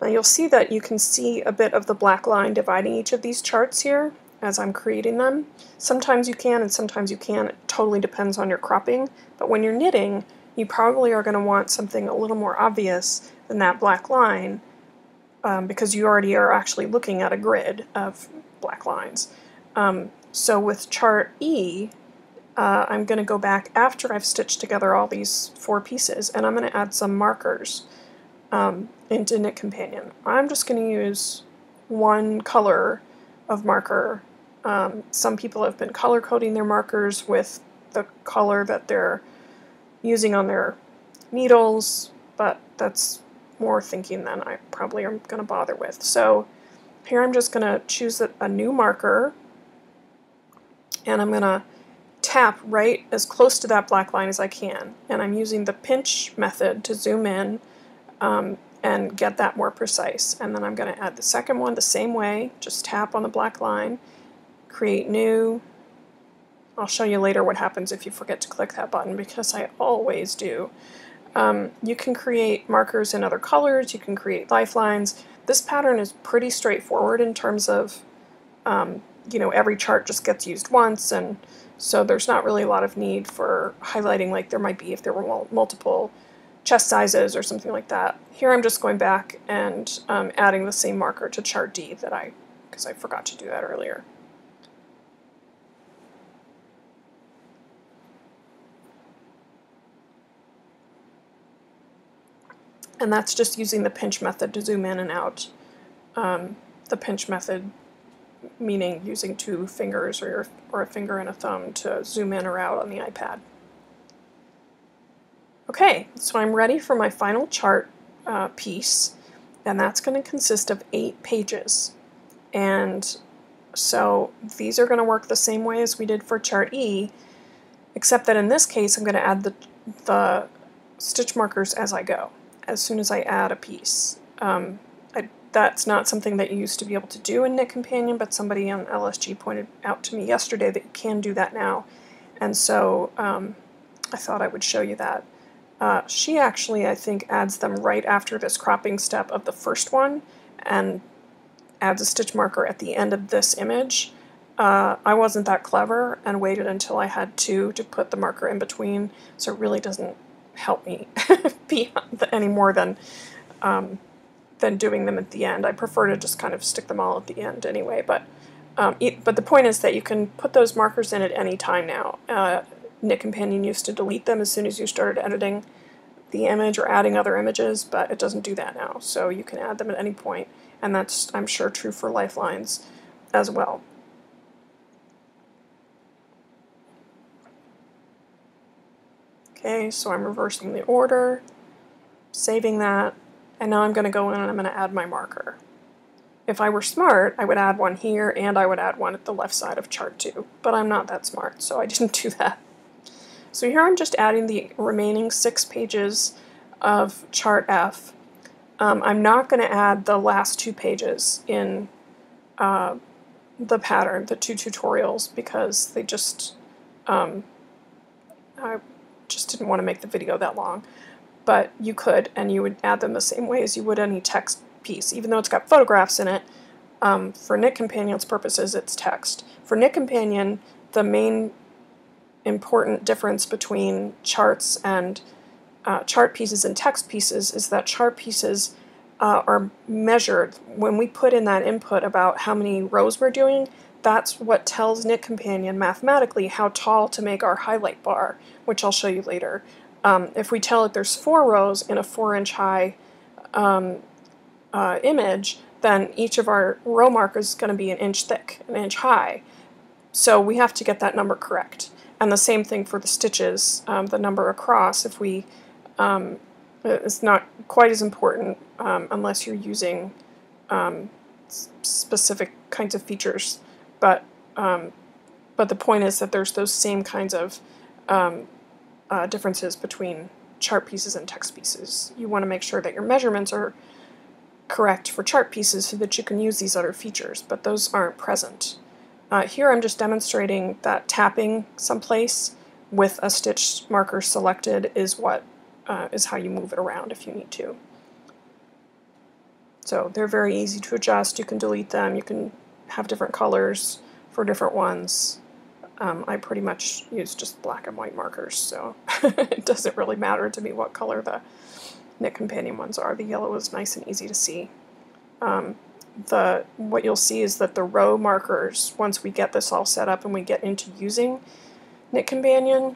Now you'll see that you can see a bit of the black line dividing each of these charts here as I'm creating them. Sometimes you can and sometimes you can't. It totally depends on your cropping. But when you're knitting, you probably are going to want something a little more obvious than that black line because you already are actually looking at a grid of black lines. So with chart E, I'm going to go back after I've stitched together all these 4 pieces, and I'm going to add some markers into knitCompanion. I'm just going to use one color of marker. Some people have been color coding their markers with the color that they're using on their needles, but that's more thinking than I probably am going to bother with. So here I'm just going to choose a new marker, and I'm going to tap right as close to that black line as I can. And I'm using the pinch method to zoom in and get that more precise. And then I'm going to add the second one the same way, just tap on the black line, create new. I'll show you later what happens if you forget to click that button, because I always do. You can create markers in other colors, you can create lifelines. This pattern is pretty straightforward in terms of, you know, every chart just gets used once, and so there's not really a lot of need for highlighting like there might be if there were multiple chest sizes or something like that. Here I'm just going back and adding the same marker to chart D because I forgot to do that earlier. And that's just using the pinch method to zoom in and out. The pinch method meaning using 2 fingers or a finger and a thumb to zoom in or out on the iPad. Okay, so I'm ready for my final chart piece, and that's going to consist of 8 pages. And so these are going to work the same way as we did for chart E, except that in this case I'm going to add the stitch markers as I go, as soon as I add a piece. That's not something that you used to be able to do in knitCompanion, but somebody on LSG pointed out to me yesterday that you can do that now, and so I thought I would show you that. She actually, I think, adds them right after this cropping step of the first one and adds a stitch marker at the end of this image. I wasn't that clever and waited until I had 2 to put the marker in between, so it really doesn't help me any more than doing them at the end. I prefer to just kind of stick them all at the end anyway, but the point is that you can put those markers in at any time now. knitCompanion used to delete them as soon as you started editing the image or adding other images, but it doesn't do that now, so you can add them at any point, and that's, I'm sure, true for lifelines as well. Okay, so I'm reversing the order, saving that, and now I'm going to go in and I'm going to add my marker. If I were smart, I would add one here and I would add one at the left side of chart 2, but I'm not that smart, so I didn't do that. So here I'm just adding the remaining 6 pages of chart F. I'm not going to add the last 2 pages in the pattern, the 2 tutorials, because they just, I just didn't want to make the video that long. But you could, and you would add them the same way as you would any text piece, even though it's got photographs in it. For knitCompanion's purposes, it's text. For knitCompanion, the main important difference between charts and chart pieces and text pieces is that chart pieces are measured. When we put in that input about how many rows we're doing, that's what tells knitCompanion mathematically how tall to make our highlight bar, which I'll show you later. If we tell it there's 4 rows in a 4-inch high image, then each of our row markers is going to be 1 inch thick, 1 inch high. So we have to get that number correct. And the same thing for the stitches, the number across. If we, it's not quite as important unless you're using specific kinds of features. But the point is that there's those same kinds of differences between chart pieces and text pieces. You want to make sure that your measurements are correct for chart pieces so that you can use these other features, but those aren't present. Here I'm just demonstrating that tapping someplace with a stitch marker selected is what is how you move it around if you need to. So they're very easy to adjust. You can delete them. You can have different colors for different ones. I pretty much use just black and white markers, so it doesn't really matter to me what color the knitCompanion ones are. The yellow is nice and easy to see. What you'll see is that the row markers, once we get this all set up and we get into using knitCompanion,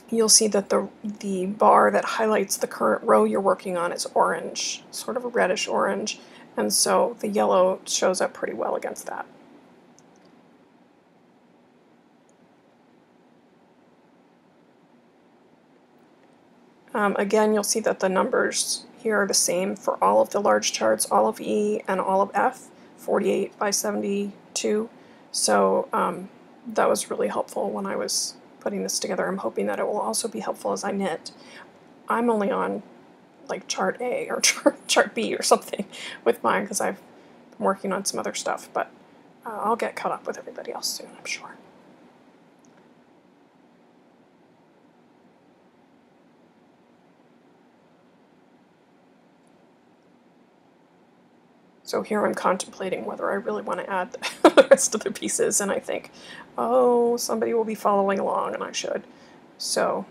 you'll see that the bar that highlights the current row you're working on is orange, sort of a reddish orange, and so the yellow shows up pretty well against that. Again, you'll see that the numbers here are the same for all of the large charts, all of E and all of F, 48 by 72. So that was really helpful when I was putting this together. I'm hoping that it will also be helpful as I knit. I'm only on like chart A or chart B or something with mine because I've been working on some other stuff, but I'll get caught up with everybody else soon, I'm sure. So here I'm contemplating whether I really want to add the rest of the pieces, and I think, oh, somebody will be following along, and I should. So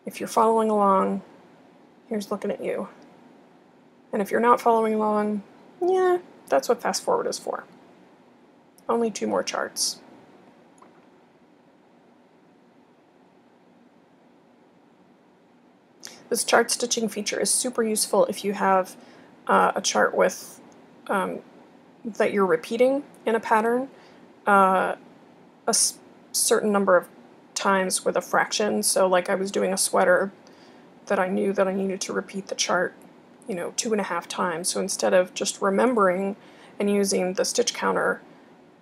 if you're following along, here's looking at you. And if you're not following along, yeah, that's what fast forward is for. Only 2 more charts. This chart stitching feature is super useful if you have a chart with that you're repeating in a pattern certain number of times with a fraction. So like I was doing a sweater that I knew that I needed to repeat the chart, 2.5 times. So instead of just remembering and using the stitch counter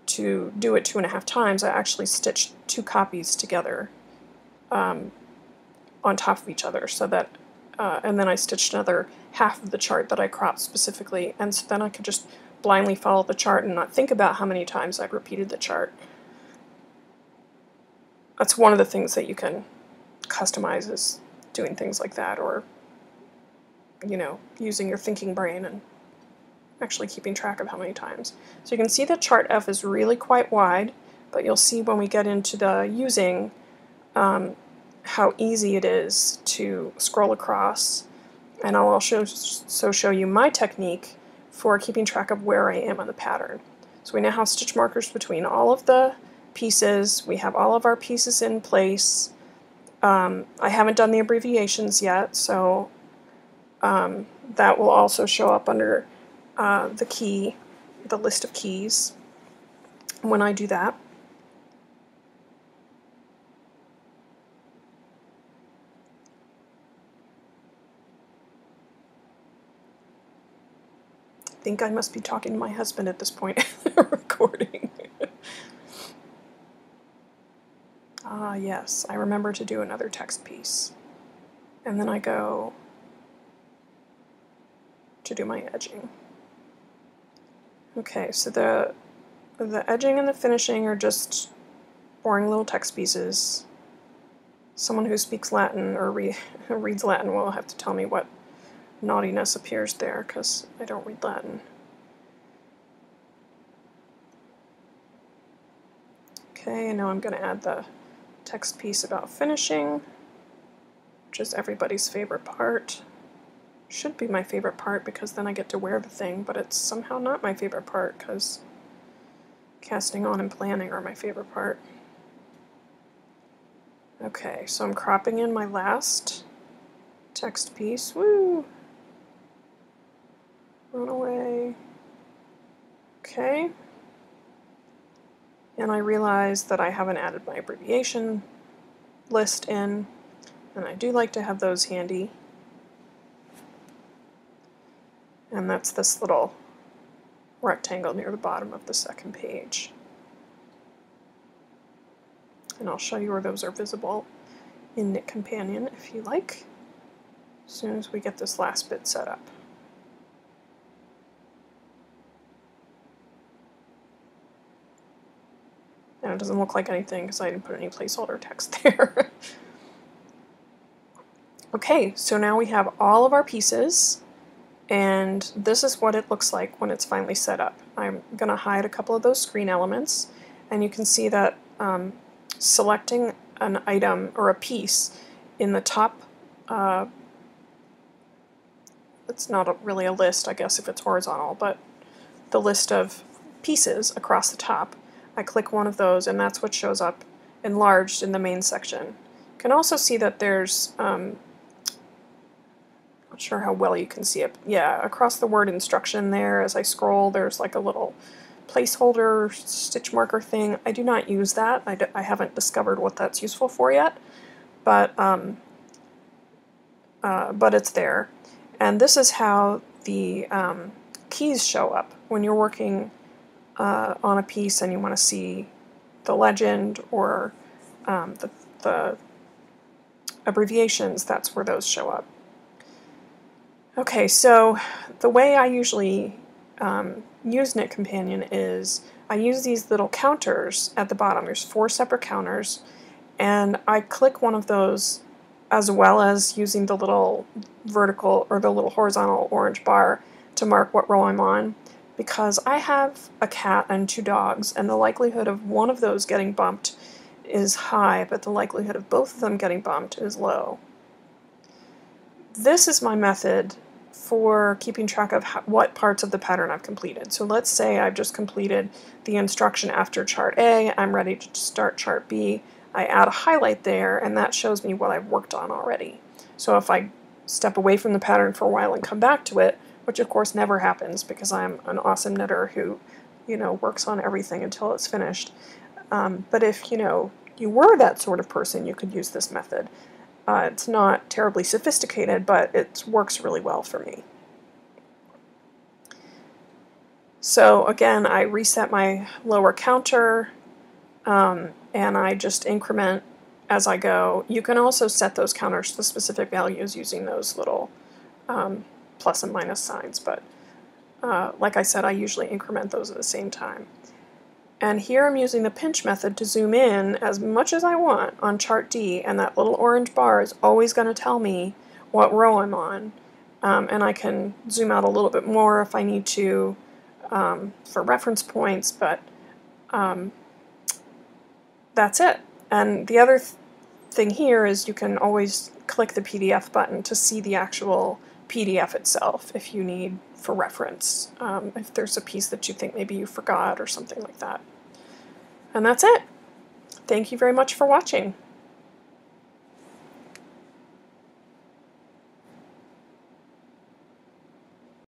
to do it 2.5 times, I actually stitched 2 copies together on top of each other, so that and then I stitched another half of the chart that I cropped specifically, and so then I could just blindly follow the chart and not think about how many times I'd repeated the chart. That's one of the things that you can customize, is doing things like that, or using your thinking brain and actually keeping track of how many times. So you can see that chart F is really quite wide, but you'll see when we get into the using how easy it is to scroll across, and I'll also show you my technique for keeping track of where I am on the pattern. So we now have stitch markers between all of the pieces. We have all of our pieces in place. I haven't done the abbreviations yet, so that will also show up under the list of keys when I do that. I think I must be talking to my husband at this point in the recording. Ah, yes, I remember to do another text piece. And then I go to do my edging. Okay, so the edging and the finishing are just boring little text pieces. Someone who speaks Latin or reads Latin will have to tell me what naughtiness appears there, because I don't read Latin. Okay, and now I'm going to add the text piece about finishing, which is everybody's favorite part. Should be my favorite part because then I get to wear the thing, but it's somehow not my favorite part because casting on and planning are my favorite part. Okay, so I'm cropping in my last text piece. Woo! Run away. Okay. And I realize that I haven't added my abbreviation list in, and I do like to have those handy. And that's this little rectangle near the bottom of the second page. And I'll show you where those are visible in knitCompanion if you like, as soon as we get this last bit set up. And it doesn't look like anything because I didn't put any placeholder text there. Okay, so now we have all of our pieces And this is what it looks like when it's finally set up. I'm going to hide a couple of those screen elements, and you can see that selecting an item or a piece in the top, it's not really a list, I guess, if it's horizontal, but the list of pieces across the top. I click one of those, and that's what shows up enlarged in the main section. You can also see that there's, not sure how well you can see it. Yeah, across the word instruction there, as I scroll, there's like a little placeholder stitch marker thing. I do not use that. I haven't discovered what that's useful for yet, but it's there. And this is how the keys show up when you're working on a piece and you want to see the legend or the abbreviations. That's where those show up. Okay, so the way I usually use knitCompanion is I use these little counters at the bottom. There's 4 separate counters, and I click one of those as well as using the little vertical or the little horizontal orange bar to mark what row I'm on, because I have a cat and 2 dogs, and the likelihood of one of those getting bumped is high, but the likelihood of both of them getting bumped is low. This is my method for keeping track of what parts of the pattern I've completed. So let's say I've just completed the instruction after chart A, I'm ready to start chart B. I add a highlight there, and that shows me what I've worked on already. So if I step away from the pattern for a while and come back to it, which of course never happens because I'm an awesome knitter who, works on everything until it's finished. But if, you were that sort of person, you could use this method. It's not terribly sophisticated, but it works really well for me. So again, I reset my lower counter, and I just increment as I go. You can also set those counters to specific values using those little plus and minus signs, but like I said, I usually increment those at the same time. And here I'm using the pinch method to zoom in as much as I want on chart D, and that little orange bar is always going to tell me what row I'm on. And I can zoom out a little bit more if I need to for reference points, but that's it. And the other thing here is you can always click the PDF button to see the actual PDF itself if you need for reference, if there's a piece that you think maybe you forgot or something like that. And that's it. Thank you very much for watching.